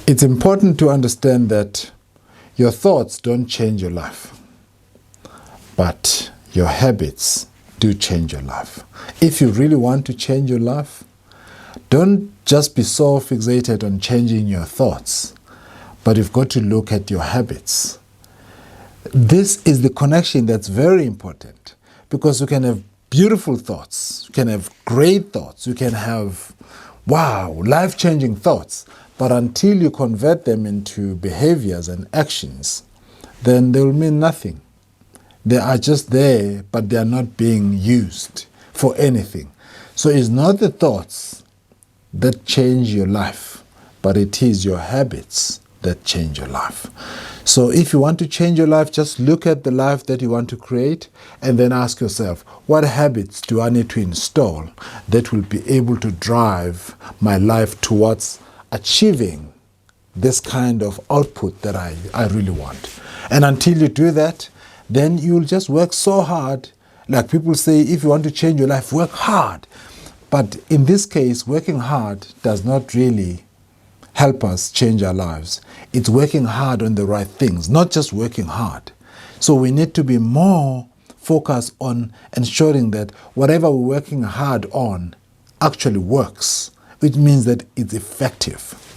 It's important to understand that your thoughts don't change your life, but your habits do change your life. If you really want to change your life, don't just be so fixated on changing your thoughts, but you've got to look at your habits. This is the connection that's very important, because you can have beautiful thoughts, you can have great thoughts, you can have, wow, life-changing thoughts, but until you convert them into behaviors and actions, then they will mean nothing. They are just there, but they are not being used for anything. So it's not the thoughts that change your life, but it is your habits that change your life. So if you want to change your life, just look at the life that you want to create and then ask yourself, what habits do I need to install that will be able to drive my life towards achieving this kind of output that I really want? And until you do that, then you'll just work so hard. Like people say, if you want to change your life, work hard. But in this case, working hard does not really help us change our lives. It's working hard on the right things, not just working hard. So we need to be more focused on ensuring that whatever we're working hard on actually works, which means that it's effective.